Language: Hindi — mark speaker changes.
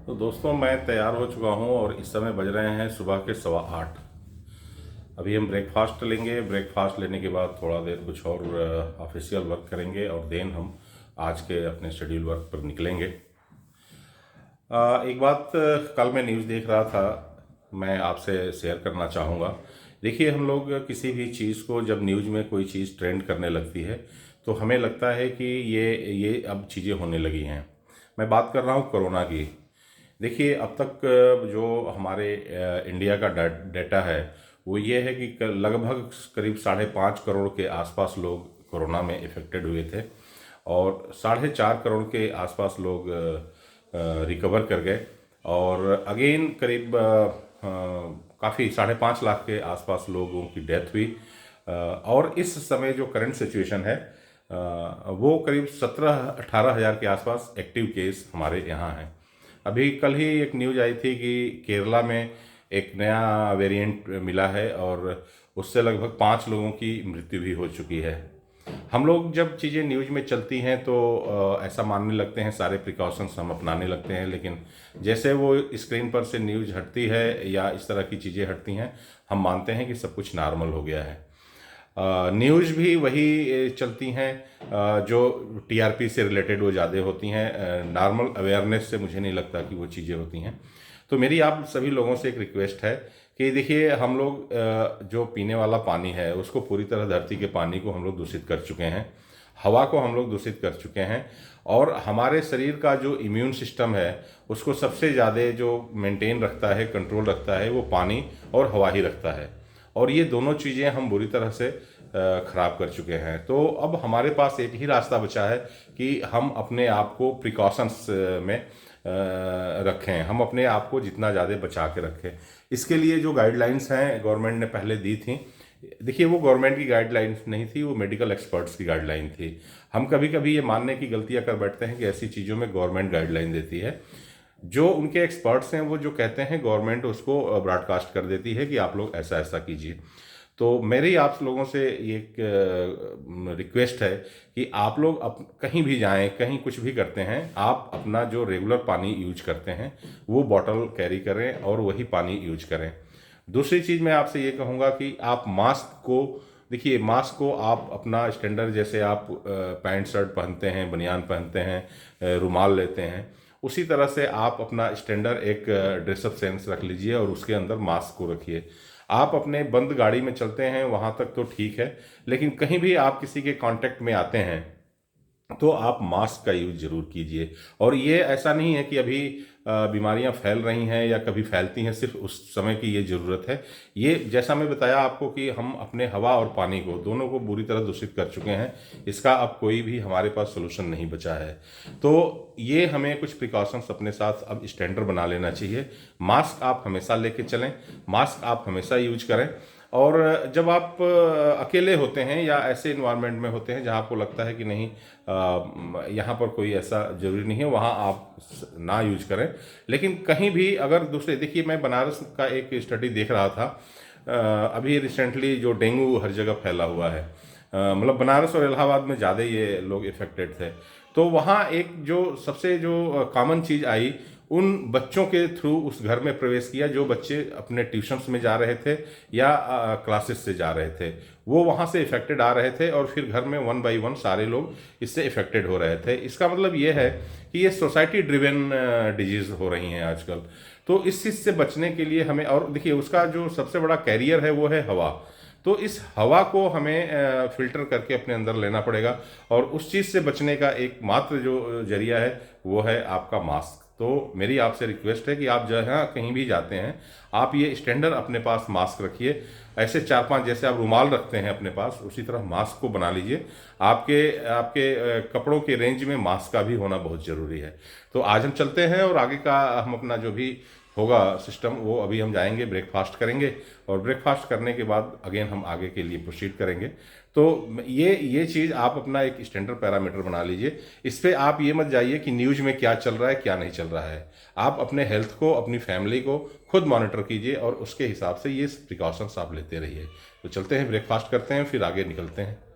Speaker 1: तो दोस्तों मैं तैयार हो चुका हूँ और इस समय बज रहे हैं सुबह के 8:15। अभी हम ब्रेकफास्ट लेंगे। ब्रेकफास्ट लेने के बाद थोड़ा देर कुछ और ऑफिशियल वर्क करेंगे और देन हम आज के अपने शेड्यूल वर्क पर निकलेंगे। एक बात कल मैं न्यूज़ देख रहा था, मैं आपसे शेयर करना चाहूँगा। देखिए, हम लोग किसी भी चीज़ को जब न्यूज़ में कोई चीज़ ट्रेंड करने लगती है तो हमें लगता है कि ये अब चीज़ें होने लगी हैं। मैं बात कर रहा हूँ कोरोना की। देखिए, अब तक जो हमारे इंडिया का डेटा है वो ये है कि लगभग करीब 5.5 करोड़ के आसपास लोग कोरोना में इफ़ेक्टेड हुए थे और 4.5 करोड़ के आसपास लोग रिकवर कर गए और अगेन करीब काफ़ी 5.5 लाख के आसपास लोगों की डेथ हुई। और इस समय जो करंट सिचुएशन है वो करीब 17-18 हज़ार के आसपास एक्टिव केस हमारे यहाँ हैं। अभी कल ही एक न्यूज़ आई थी कि केरला में एक नया वेरिएंट मिला है और उससे लगभग 5 लोगों की मृत्यु भी हो चुकी है। हम लोग जब चीज़ें न्यूज़ में चलती हैं तो ऐसा मानने लगते हैं, सारे प्रिकॉशंस हम अपनाने लगते हैं, लेकिन जैसे वो स्क्रीन पर से न्यूज़ हटती है या इस तरह की चीज़ें हटती हैं, हम मानते हैं कि सब कुछ नॉर्मल हो गया है। न्यूज़ भी वही चलती हैं जो टीआरपी से रिलेटेड वो ज़्यादा होती हैं। नॉर्मल अवेयरनेस से मुझे नहीं लगता कि वो चीज़ें होती हैं। तो मेरी आप सभी लोगों से एक रिक्वेस्ट है कि देखिए, हम लोग जो पीने वाला पानी है उसको पूरी तरह, धरती के पानी को हम लोग दूषित कर चुके हैं, हवा को हम लोग दूषित कर चुके हैं और हमारे शरीर का जो इम्यून सिस्टम है उसको सबसे ज़्यादा जो मेंटेन रखता है, कंट्रोल रखता है, वो पानी और हवा ही रखता है। और ये दोनों चीज़ें हम बुरी तरह से ख़राब कर चुके हैं। तो अब हमारे पास एक ही रास्ता बचा है कि हम अपने आप को प्रिकॉशंस में रखें, हम अपने आप को जितना ज़्यादा बचा के रखें। इसके लिए जो गाइडलाइंस हैं गवर्नमेंट ने पहले दी थी, देखिए वो गवर्नमेंट की गाइडलाइंस नहीं थी, वो मेडिकल एक्सपर्ट्स की गाइडलाइन थी। हम कभी कभी ये मानने की गलतियाँ कर बैठते हैं कि ऐसी चीज़ों में गवर्नमेंट गाइडलाइन देती है। जो उनके एक्सपर्ट्स हैं वो जो कहते हैं गवर्नमेंट उसको ब्रॉडकास्ट कर देती है कि आप लोग ऐसा ऐसा कीजिए। तो मेरी आप लोगों से ये एक रिक्वेस्ट है कि आप लोग कहीं भी जाएं, कहीं कुछ भी करते हैं, आप अपना जो रेगुलर पानी यूज करते हैं वो बॉटल कैरी करें और वही पानी यूज करें। दूसरी चीज़ मैं आपसे ये कहूँगा कि आप मास्क को, देखिए मास्क को आप अपना स्टैंडर्ड, जैसे आप पैंट शर्ट पहनते हैं, बनियान पहनते हैं, रुमाल लेते हैं, उसी तरह से आप अपना स्टैंडर्ड एक ड्रेसअप सेंस रख लीजिए और उसके अंदर मास्क को रखिए। आप अपने बंद गाड़ी में चलते हैं वहाँ तक तो ठीक है, लेकिन कहीं भी आप किसी के कांटेक्ट में आते हैं तो आप मास्क का यूज जरूर कीजिए। और ये ऐसा नहीं है कि अभी बीमारियां फैल रही हैं या कभी फैलती हैं, सिर्फ उस समय की ये ज़रूरत है। ये जैसा मैं बताया आपको कि हम अपने हवा और पानी को, दोनों को बुरी तरह दूषित कर चुके हैं, इसका अब कोई भी हमारे पास सोल्यूशन नहीं बचा है। तो ये हमें कुछ प्रिकॉशंस अपने साथ अब स्टैंडर्ड बना लेना चाहिए। मास्क आप हमेशा लेके चलें, मास्क आप हमेशा यूज करें। और जब आप अकेले होते हैं या ऐसे इन्वायरमेंट में होते हैं जहाँ आपको लगता है कि नहीं यहाँ पर कोई ऐसा ज़रूरी नहीं है, वहाँ आप ना यूज करें। लेकिन कहीं भी अगर दूसरे, देखिए मैं बनारस का एक स्टडी देख रहा था अभी रिसेंटली, जो डेंगू हर जगह फैला हुआ है, मतलब बनारस और इलाहाबाद में ज़्यादा ये लोग इफ़ेक्टेड थे। तो वहाँ एक जो सबसे जो कॉमन चीज़ आई, उन बच्चों के थ्रू उस घर में प्रवेश किया जो बच्चे अपने ट्यूशन्स में जा रहे थे या क्लासेस से जा रहे थे, वो वहाँ से इफ़ेक्टेड आ रहे थे और फिर घर में वन बाय वन सारे लोग इससे इफ़ेक्टेड हो रहे थे। इसका मतलब ये है कि ये सोसाइटी ड्रिवन डिजीज़ हो रही हैं आजकल। तो इस चीज़ से बचने के लिए हमें, और देखिए उसका जो सबसे बड़ा कैरियर है वो है हवा। तो इस हवा को हमें फिल्टर करके अपने अंदर लेना पड़ेगा और उस चीज़ से बचने का एकमात्र जो जरिया है वो है आपका मास्क। तो मेरी आपसे रिक्वेस्ट है कि आप जहाँ कहीं भी जाते हैं आप ये स्टैंडर्ड अपने पास मास्क रखिए। ऐसे 4-5 जैसे आप रुमाल रखते हैं अपने पास, उसी तरह मास्क को बना लीजिए। आपके आपके कपड़ों के रेंज में मास्क का भी होना बहुत ज़रूरी है। तो आज हम चलते हैं और आगे का हम अपना जो भी होगा सिस्टम, वो अभी हम जाएंगे, ब्रेकफास्ट करेंगे और ब्रेकफास्ट करने के बाद अगेन हम आगे के लिए प्रोसीड करेंगे। तो ये चीज़ आप अपना एक स्टैंडर्ड पैरामीटर बना लीजिए। इस पे आप ये मत जाइए कि न्यूज़ में क्या चल रहा है क्या नहीं चल रहा है। आप अपने हेल्थ को, अपनी फैमिली को खुद मॉनिटर कीजिए और उसके हिसाब से ये प्रिकॉशंस आप लेते रहिए। तो चलते हैं, ब्रेकफास्ट करते हैं, फिर आगे निकलते हैं।